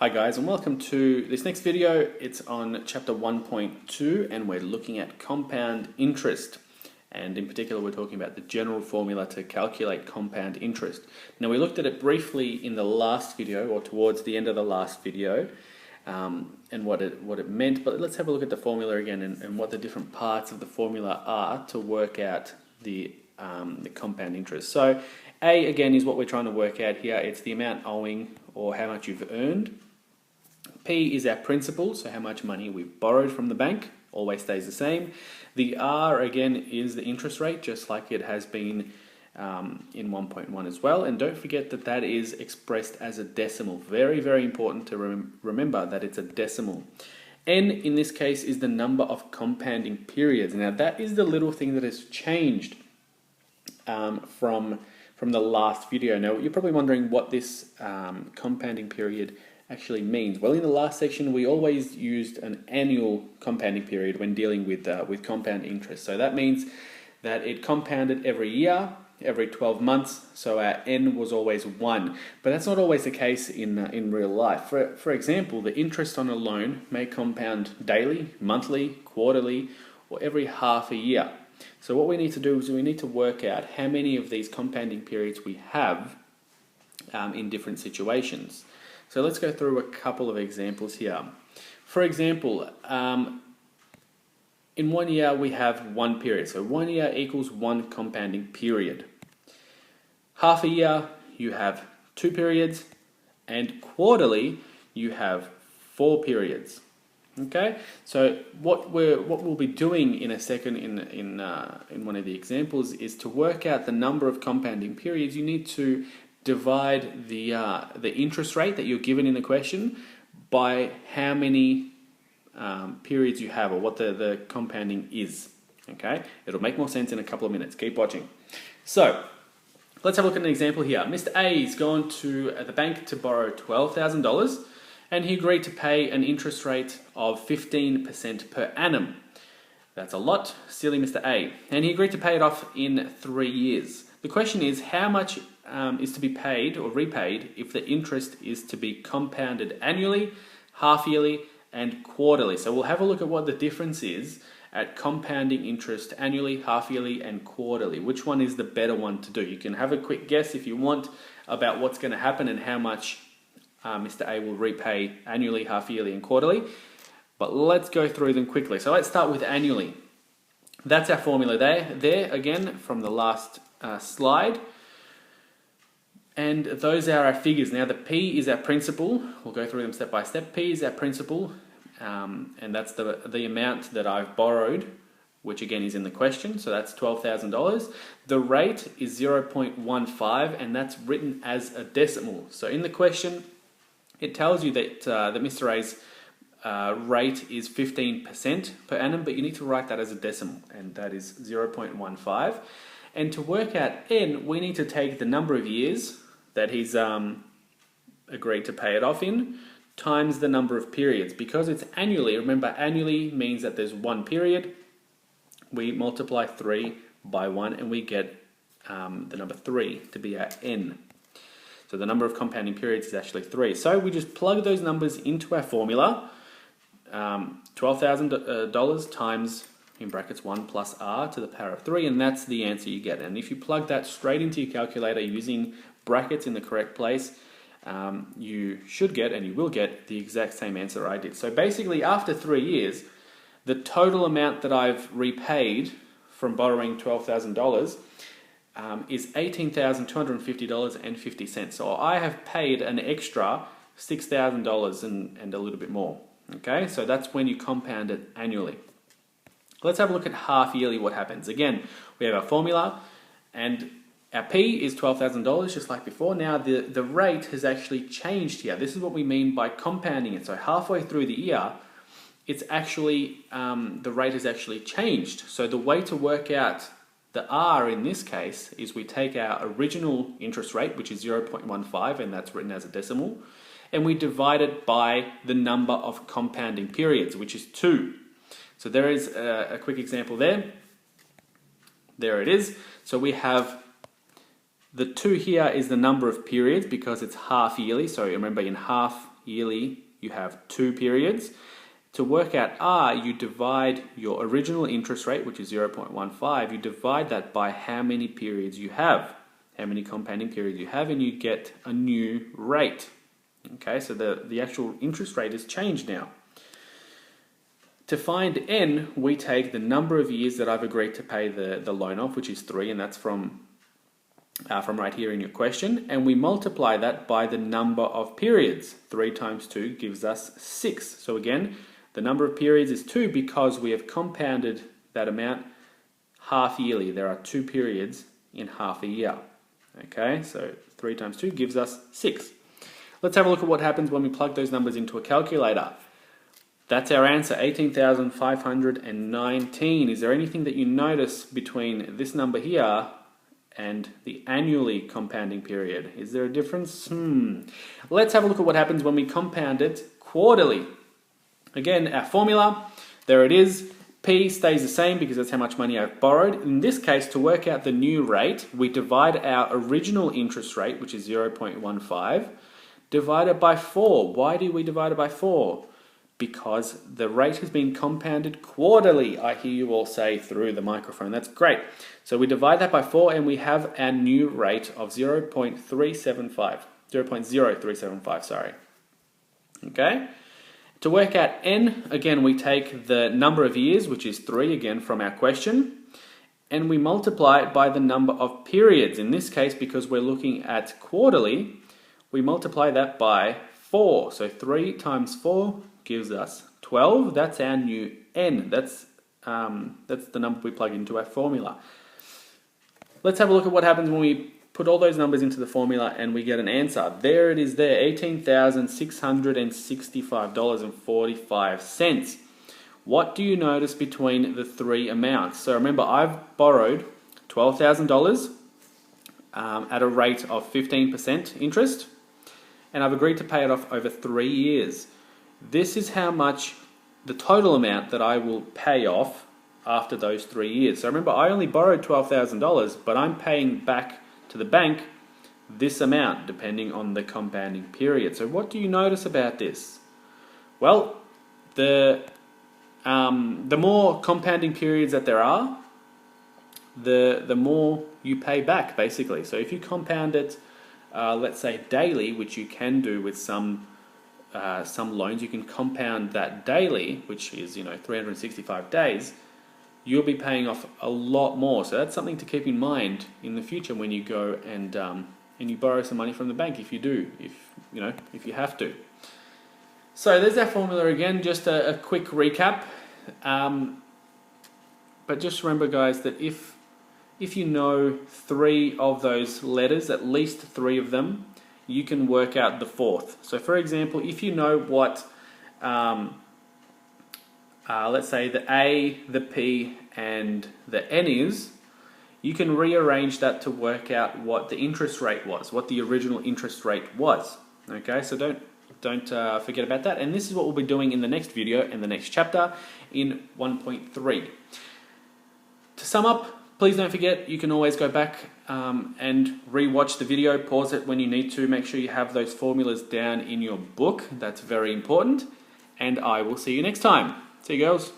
Hi guys, and welcome to this next video. It's on chapter 1.2 and we're looking at compound interest, and in particular we're talking about the general formula to calculate compound interest. Now, we looked at it briefly in the last video, or towards the end of the last video, and what it meant, but let's have a look at the formula again and what the different parts of the formula are to work out the compound interest. So A, again, is what we're trying to work out here. It's the amount owing, or how much you've earned. P is our principal, so how much money we've borrowed from the bank, always stays the same. The R, again, is the interest rate, just like it has been in 1.1 as well. And don't forget that that is expressed as a decimal. Very, very important to remember that it's a decimal. N, in this case, is the number of compounding periods. Now, that is the little thing that has changed from the last video. Now, you're probably wondering what this compounding period actually means. Well, in the last section we always used an annual compounding period when dealing with compound interest. So that means that it compounded every year, every 12 months, so our N was always 1. But that's not always the case in real life. For example, the interest on a loan may compound daily, monthly, quarterly, or every half a year. So what we need to do is we need to work out how many of these compounding periods we have in different situations. So let's go through a couple of examples here. For example, in 1 year we have 1 period. So 1 year equals 1 compounding period. Half a year you have 2 periods, and quarterly you have 4 periods. Okay, so what we'll be doing in a second in one of the examples is to work out the number of compounding periods. You need to divide the interest rate that you're given in the question by how many periods you have, or what the compounding is. Okay, it'll make more sense in a couple of minutes. Keep watching. So let's have a look at an example here. Mr. A's gone to the bank to borrow $12,000, and he agreed to pay an interest rate of 15% per annum. That's a lot, silly Mr. A. And he agreed to pay it off in 3 years. The question is, how much is to be paid or repaid if the interest is to be compounded annually, half-yearly, and quarterly? So we'll have a look at what the difference is at compounding interest annually, half-yearly, and quarterly. Which one is the better one to do? You can have a quick guess if you want about what's going to happen and how much Mr. A will repay annually, half-yearly, and quarterly. But let's go through them quickly. So let's start with annually. That's our formula there again from the last slide. And those are our figures. Now, the P is our principal. We'll go through them step by step. P is our principal, and that's the amount that I've borrowed, which again is in the question. So that's $12,000. The rate is 0.15, and that's written as a decimal. So in the question, it tells you that Mr. A's rate is 15% per annum, but you need to write that as a decimal, and that is 0.15. And to work out N, we need to take the number of years that he's agreed to pay it off in times the number of periods. Because it's annually, remember, annually means that there's 1 period. We multiply 3 by 1 and we get the number 3 to be our N. So the number of compounding periods is actually 3. So we just plug those numbers into our formula. $12,000 times, in brackets, 1 plus R to the power of 3, and that's the answer you get. And if you plug that straight into your calculator using brackets in the correct place, you should get, and you will get, the exact same answer I did. So basically, after 3 years, the total amount that I've repaid from borrowing $12,000 is $18,250.50. So I have paid an extra $6,000 and a little bit more. Okay, so that's when you compound it annually. Let's have a look at half yearly, what happens. Again, we have our formula, and our P is $12,000, just like before. Now, the rate has actually changed here. This is what we mean by compounding it. So halfway through the year, it's actually, the rate has actually changed. So the way to work out the R in this case is we take our original interest rate, which is 0.15, and that's written as a decimal, and we divide it by the number of compounding periods, which is 2. So there is a quick example there. There it is. So we have The 2 here is the number of periods because it's half yearly. So remember, in half yearly, you have 2 periods. To work out R, you divide your original interest rate, which is 0.15, you divide that by how many periods you have, how many compounding periods you have, and you get a new rate. Okay, so the actual interest rate has changed now. To find N, we take the number of years that I've agreed to pay the loan off, which is 3, and that's from right here in your question, and we multiply that by the number of periods. 3 times 2 gives us 6. So again, the number of periods is 2 because we have compounded that amount half yearly. There are 2 periods in half a year. Okay, so 3 times 2 gives us 6. Let's have a look at what happens when we plug those numbers into a calculator. That's our answer, 18,519. Is there anything that you notice between this number here and the annually compounding period? Is there a difference? Let's have a look at what happens when we compound it quarterly. Again, our formula, there it is. P stays the same because that's how much money I've borrowed. In this case, to work out the new rate, we divide our original interest rate, which is 0.15, divided by 4. Why do we divide it by 4? Because the rate has been compounded quarterly, I hear you all say through the microphone. That's great. So we divide that by 4 and we have our new rate of 0.0375, sorry. Okay? To work out N, again, we take the number of years, which is 3, again, from our question, and we multiply it by the number of periods. In this case, because we're looking at quarterly, we multiply that by 4. So 3 times 4 gives us 12. That's our new N. That's the number we plug into our formula. Let's have a look at what happens when we put all those numbers into the formula and we get an answer. There it is there, $18,665.45. What do you notice between the 3 amounts? So remember, I've borrowed $12,000 at a rate of 15% interest, and I've agreed to pay it off over 3 years. This is how much, the total amount that I will pay off after those 3 years. So remember, I only borrowed $12,000, but I'm paying back to the bank this amount, depending on the compounding period. So what do you notice about this? Well, the more compounding periods that there are, the more you pay back, basically. So if you compound it, let's say daily, which you can do with some loans, you can compound that daily, which is 365 days. You'll be paying off a lot more. So that's something to keep in mind in the future when you go and you borrow some money from the bank, if you do, if you have to. So there's our formula again, just a quick recap. But just remember, guys, that if you know 3 of those letters, at least 3 of them, you can work out the 4th. So for example, if you know what let's say the A, the P, and the N is, you can rearrange that to work out what the interest rate was, what the original interest rate was. Okay, so don't forget about that. And this is what we'll be doing in the next video and the next chapter in 1.3. To sum up, please don't forget, you can always go back and re-watch the video, pause it when you need to. Make sure you have those formulas down in your book. That's very important. And I will see you next time. See you, girls.